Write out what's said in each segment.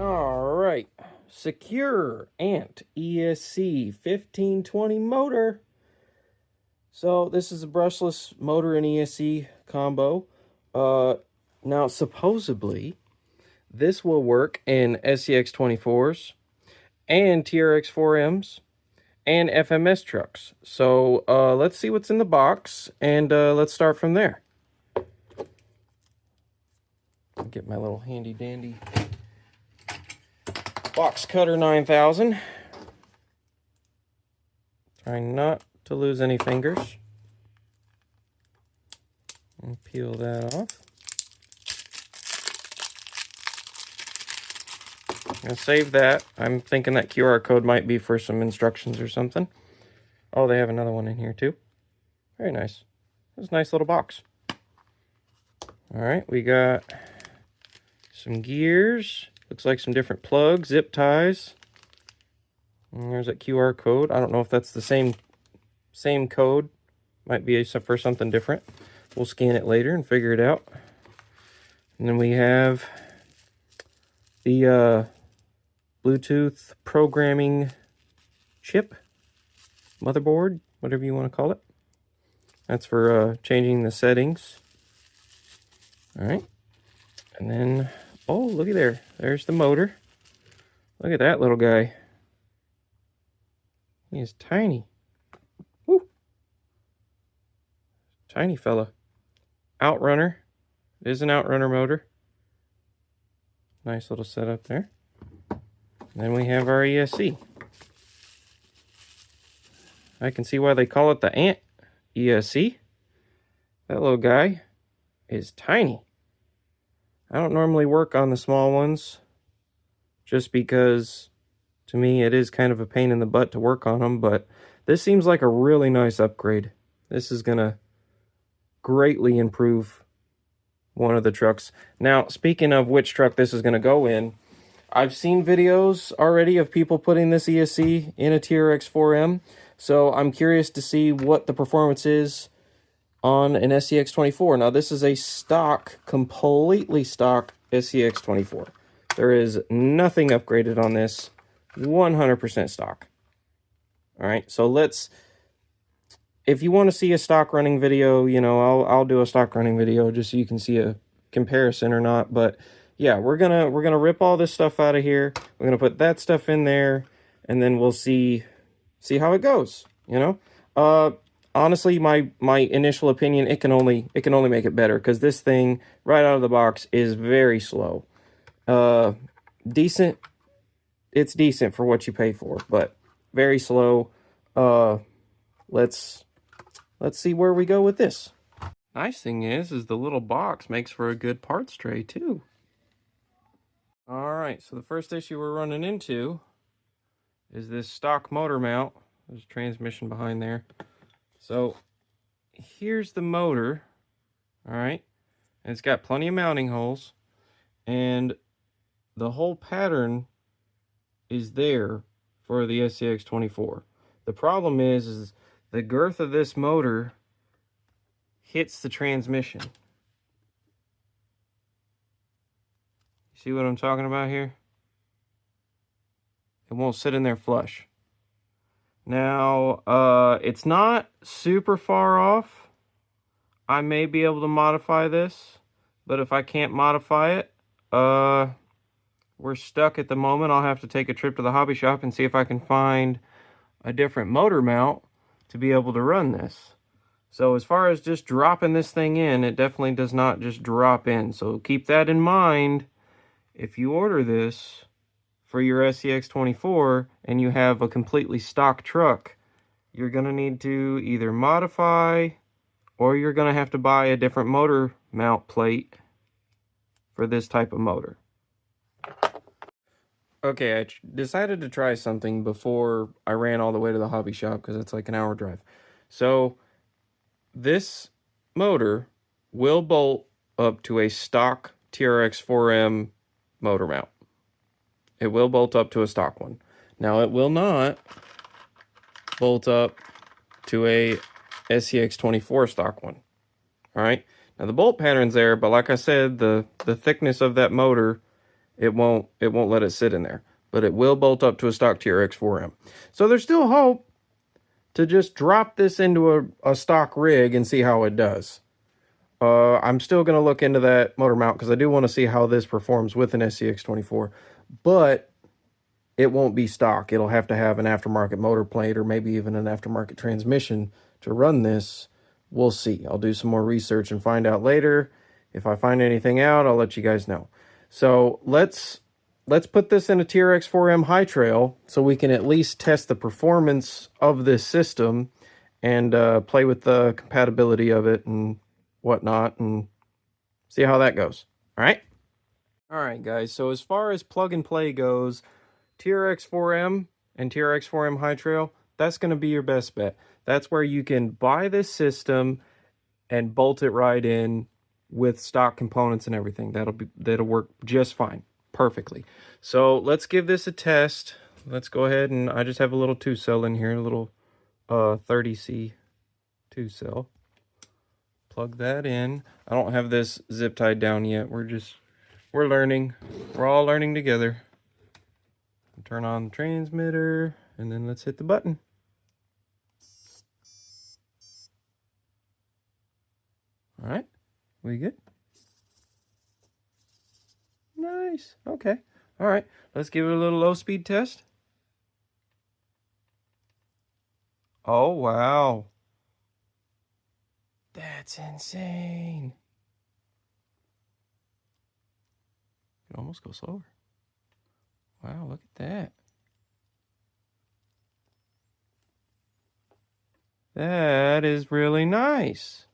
All right, SEQURE ANT ESC 1520 motor. So this is a brushless motor and ESC combo. Now supposedly this will work in SCX24s and TRX4Ms and FMS trucks. So let's see what's in the box, and let's start from there. Get my little handy dandy box cutter 9000. Trying not to lose any fingers. And peel that off. I'm going to save that. I'm thinking that QR code might be for some instructions or something. Oh, they have another one in here too. Very nice. It's a nice little box. All right, we got some gears. Looks like some different plugs, zip ties. And there's that QR code. I don't know if that's the same code. Might be for something different. We'll scan it later and figure it out. And then we have the Bluetooth programming chip, motherboard, whatever you want to call it. That's for changing the settings. All right. And then, oh, looky there. There's the motor. Look at that little guy. He is tiny. Woo. Tiny fella. Outrunner. It is an outrunner motor. Nice little setup there. And then we have our ESC. I can see why they call it the Ant ESC. That little guy is tiny. I don't normally work on the small ones just because to me it is kind of a pain in the butt to work on them, but this seems like a really nice upgrade. This is gonna greatly improve one of the trucks. Now, speaking of which truck this is gonna go in, I've seen videos already of people putting this ESC in a TRX4M, so I'm curious to see what the performance is on an SCX24. Now, this is a stock, completely stock SCX24. There is nothing upgraded on this, 100% stock. All right, so if you want to see a stock running video, you know, I'll do a stock running video just so you can see a comparison or not, but yeah, we're gonna rip all this stuff out of here. We're gonna put that stuff in there, and then we'll see how it goes. You know, honestly, my initial opinion, it can only make it better, because this thing right out of the box is very slow. Decent. It's decent for what you pay for, but very slow. Let's see where we go with this. Nice thing is the little box makes for a good parts tray too. All right, so the first issue we're running into is this stock motor mount. There's a transmission behind there. So here's the motor, all right? And it's got plenty of mounting holes, and the whole pattern is there for the SCX24. The problem is the girth of this motor hits the transmission. See what I'm talking about here? It won't sit in there flush. Now, it's not super far off. I may be able to modify this, but if I can't modify it, we're stuck at the moment. I'll have to take a trip to the hobby shop and see if I can find a different motor mount to be able to run this. So as far as just dropping this thing in, it definitely does not just drop in. So keep that in mind. If you order this for your SCX24 and you have a completely stock truck, you're going to need to either modify, or you're going to have to buy a different motor mount plate for this type of motor. Okay, I decided to try something before I ran all the way to the hobby shop, because it's like an hour drive. So this motor will bolt up to a stock TRX4M motor mount. It will bolt up to a stock one. Now, it will not bolt up to a SCX24 stock one. All right. Now, the bolt pattern's there, but like I said, the thickness of that motor it won't let it sit in there. But it will bolt up to a stock TRX-4M. So there's still hope to just drop this into a stock rig and see how it does. I'm still going to look into that motor mount because I do want to see how this performs with an SCX24. But it won't be stock. It'll have to have an aftermarket motor plate or maybe even an aftermarket transmission to run this. We'll see. I'll do some more research and find out later. If I find anything out, I'll let you guys know. So let's put this in a TRX-4M high trail so we can at least test the performance of this system and play with the compatibility of it and whatnot and see how that goes. All right, guys. So as far as plug and play goes, TRX-4M and TRX-4M high trail, that's going to be your best bet. That's where you can buy this system and bolt it right in with stock components and everything. That'll work just fine, perfectly. So let's give this a test. Let's go ahead, and I just have a little 2-cell in here, a little 30C 2-cell. Plug that in. I don't have this zip tied down yet. We're learning. We're all learning together. Turn on the transmitter, and then let's hit the button. All right, we good? Nice. Okay. All right, let's give it a little low speed test. Oh, wow. That's insane. You can almost go slower. Wow, look at that. That is really nice.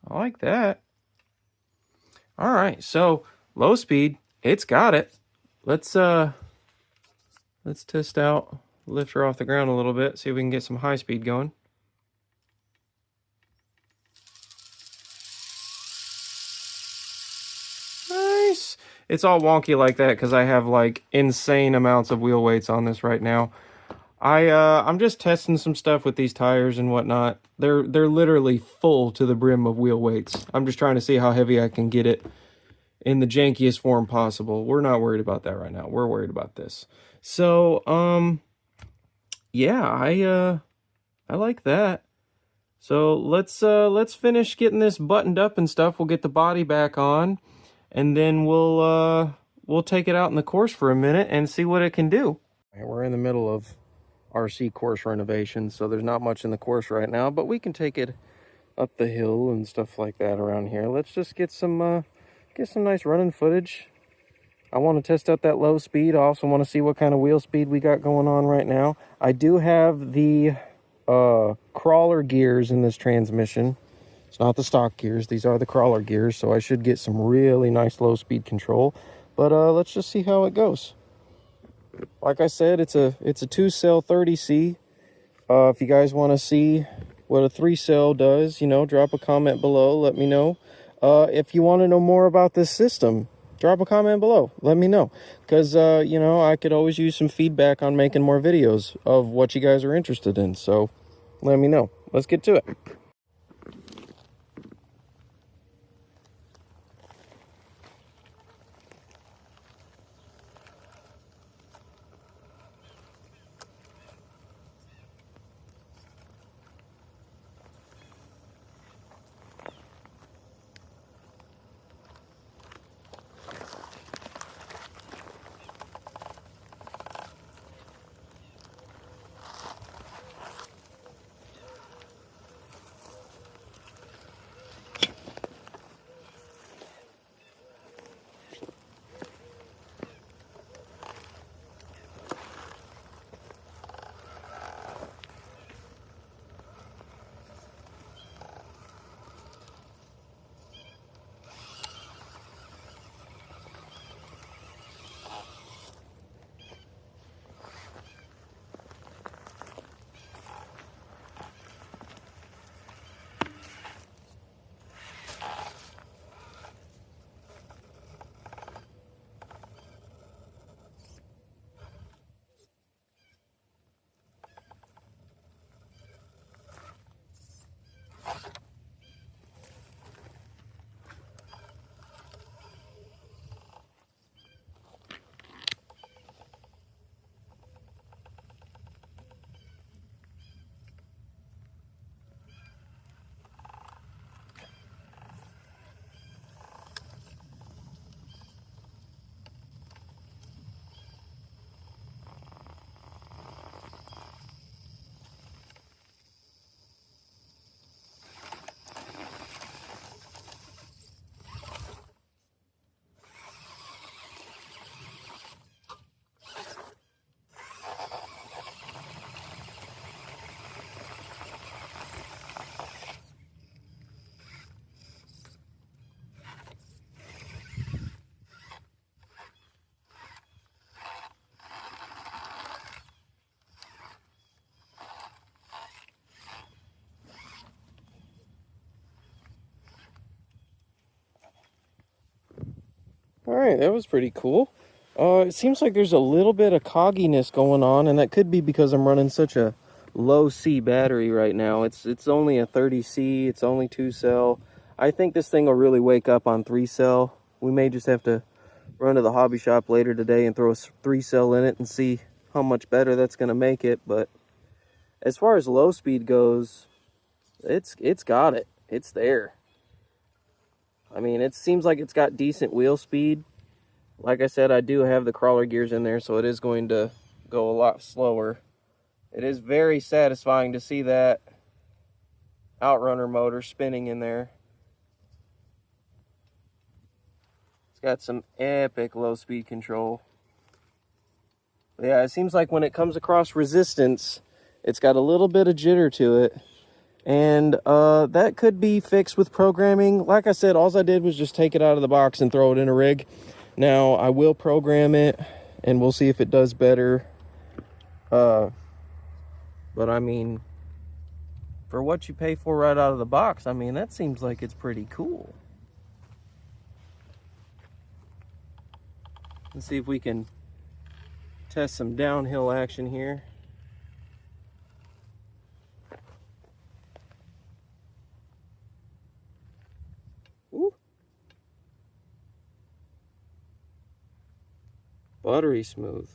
I like that. All right, so low speed, it's got it. Let's test out, lift her off the ground a little bit, see if we can get some high speed going. Nice. It's all wonky like that because I have like insane amounts of wheel weights on this right now. I'm just testing some stuff with these tires and whatnot. They're literally full to the brim of wheel weights. I'm just trying to see how heavy I can get it in the jankiest form possible. We're not worried about that right now. We're worried about this. So, yeah, I like that. So let's finish getting this buttoned up and stuff. We'll get the body back on, and then we'll take it out in the course for a minute and see what it can do. We're in the middle of RC course renovation, so there's not much in the course right now, but we can take it up the hill and stuff like that around here. Let's just get some nice running footage. I want to test out that low speed. I also want to see what kind of wheel speed we got going on right now. I do have the crawler gears in this transmission. It's not the stock gears. These are the crawler gears, so I should get some really nice low speed control. But let's just see how it goes. Like I said, it's a 2-cell 30C. If you guys want to see what a 3-cell does, you know, drop a comment below. Let me know. If you want to know more about this system, drop a comment below. Let me know. Because, you know, I could always use some feedback on making more videos of what you guys are interested in. So let me know. Let's get to it. All right, that was pretty cool. It seems like there's a little bit of cogginess going on, and that could be because I'm running such a low C battery right now. It's only a 30C, it's only 2-cell. I think this thing will really wake up on 3-cell. We may just have to run to the hobby shop later today and throw a 3-cell in it and see how much better that's going to make it. But as far as low speed goes, it's got it. It's there. I mean, it seems like it's got decent wheel speed. Like I said, I do have the crawler gears in there, so it is going to go a lot slower. It is very satisfying to see that outrunner motor spinning in there. It's got some epic low speed control. But yeah, it seems like when it comes across resistance, it's got a little bit of jitter to it. And that could be fixed with programming. Like I said, all I did was just take it out of the box and throw it in a rig. Now, I will program it, and we'll see if it does better. But I mean, for what you pay for right out of the box, I mean, that seems like it's pretty cool. Let's see if we can test some downhill action here. Ooh. Buttery smooth.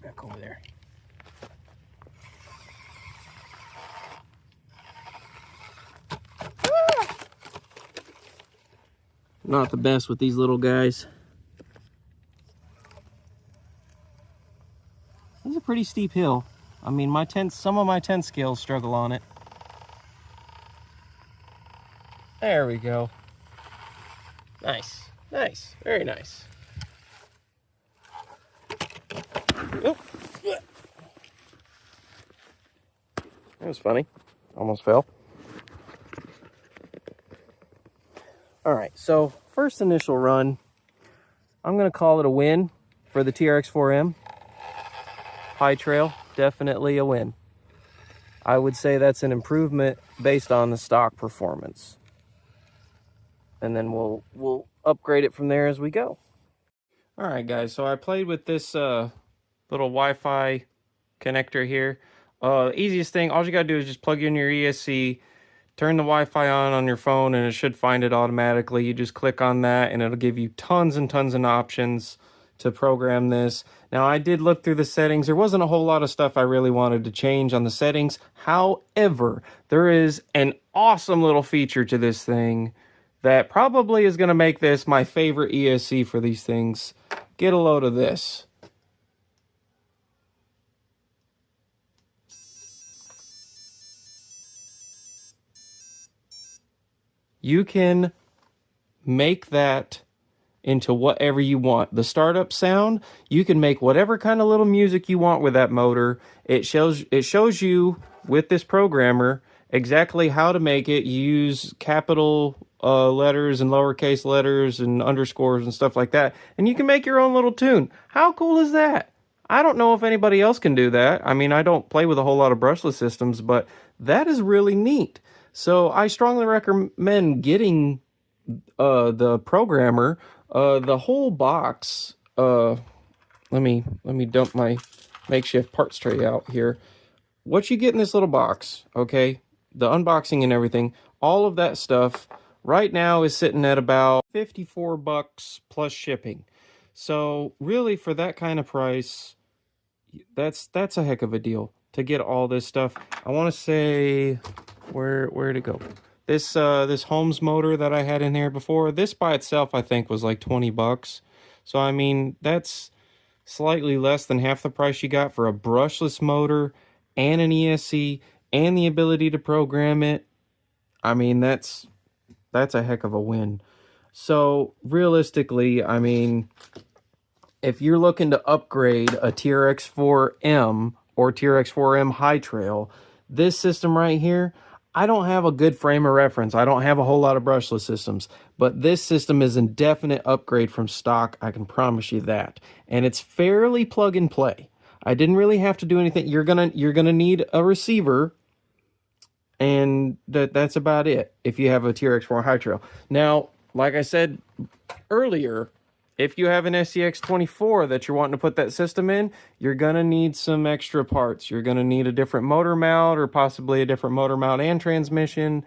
Back over there. Not the best with these little guys. This is a pretty steep hill. I mean, some of my 10 scales struggle on it. There we go. Nice, nice, very nice. Oh. That was funny. Almost fell. All right, so first initial run, I'm gonna call it a win for the TRX4M. High trail, definitely a win. I would say that's an improvement based on the stock performance. And then we'll upgrade it from there as we go. All right, guys, so I played with this little Wi-Fi connector here. Easiest thing, all you gotta do is just plug in your ESC, turn the Wi-Fi on your phone, and it should find it automatically. You just click on that, and it'll give you tons and tons of options to program this. Now, I did look through the settings. There wasn't a whole lot of stuff I really wanted to change on the settings. However, there is an awesome little feature to this thing that probably is going to make this my favorite ESC for these things. Get a load of this. You can make that into whatever you want. The startup sound, you can make whatever kind of little music you want with that motor. It shows you with this programmer exactly how to make it. You use capital letters and lowercase letters and underscores and stuff like that, and you can make your own little tune. How cool is that? I don't know if anybody else can do that. I mean, I don't play with a whole lot of brushless systems, but that is really neat. So I strongly recommend getting the programmer. The whole box, let me dump my makeshift parts tray out here. What you get in this little box, okay, the unboxing and everything, all of that stuff right now is sitting at about $54 plus shipping. So really, for that kind of price, that's a heck of a deal to get all this stuff. I want to say, where'd it go? This Holmes motor that I had in here before, this by itself I think was like $20. So I mean, that's slightly less than half the price you got for a brushless motor and an ESC and the ability to program it. I mean, that's a heck of a win. So realistically, I mean, if you're looking to upgrade a TRX4M or TRX4M High Trail, this system right here, I don't have a good frame of reference. I don't have a whole lot of brushless systems, but this system is a definite upgrade from stock. I can promise you that. And it's fairly plug and play. I didn't really have to do anything. You're gonna need a receiver, and that's about it if you have a TRX4 High Trail. Now, like I said earlier, if you have an SCX24 that you're wanting to put that system in, you're going to need some extra parts. You're going to need a different motor mount, or possibly a different motor mount and transmission.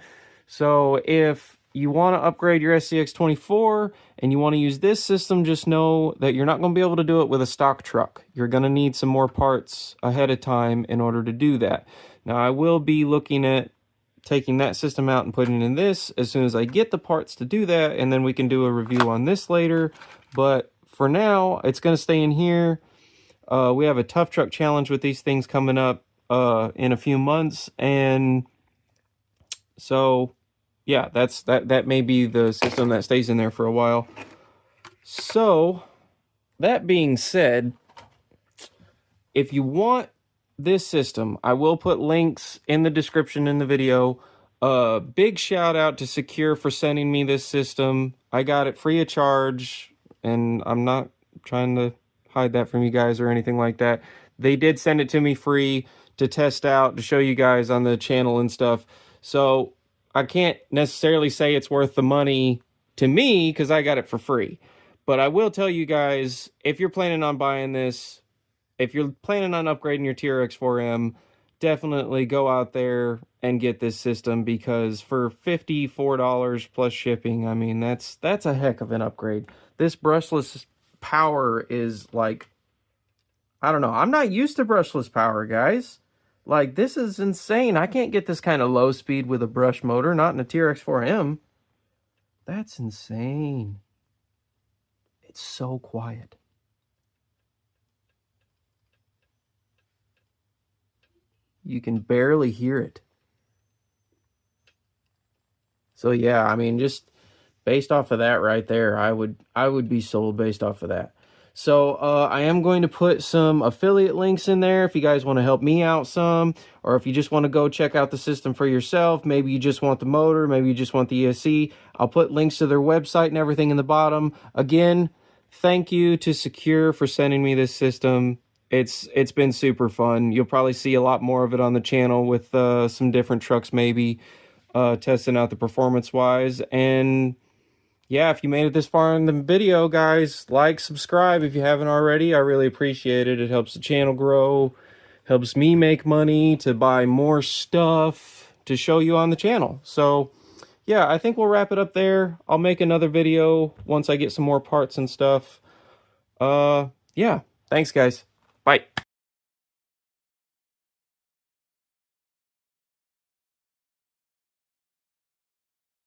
So if you want to upgrade your SCX24 and you want to use this system, just know that you're not going to be able to do it with a stock truck. You're going to need some more parts ahead of time in order to do that. Now, I will be looking at taking that system out and putting it in this as soon as I get the parts to do that, and then we can do a review on this later. But for now, it's going to stay in here. We have a tough truck challenge with these things coming up in a few months, and so yeah, that may be the system that stays in there for a while. So that being said, if you want this system, I will put links in the description in the video. Big shout out to SEQURE for sending me this system. I got it free of charge, and I'm not trying to hide that from you guys or anything like that. They did send it to me free to test out, to show you guys on the channel and stuff. So I can't necessarily say it's worth the money to me because I got it for free. But I will tell you guys, if you're planning on buying this, if you're planning on upgrading your TRX4M, definitely go out there and get this system, because for $54 plus shipping, I mean, that's a heck of an upgrade. This brushless power is like, I don't know. I'm not used to brushless power, guys. Like, this is insane. I can't get this kind of low speed with a brush motor, not in a TRX4M. That's insane. It's so quiet. You can barely hear it. So yeah, I mean, just based off of that right there, I would be sold based off of that. So I am going to put some affiliate links in there if you guys want to help me out some, or if you just want to go check out the system for yourself. Maybe you just want the motor, maybe you just want the ESC. I'll put links to their website and everything in the bottom. Again, thank you to SEQURE for sending me this system. It's been super fun. You'll probably see a lot more of it on the channel with some different trucks, maybe testing out the performance-wise. And yeah, if you made it this far in the video, guys, like, subscribe if you haven't already. I really appreciate it. It helps the channel grow, helps me make money to buy more stuff to show you on the channel. So yeah, I think we'll wrap it up there. I'll make another video once I get some more parts and stuff. Yeah, thanks, guys. Bye.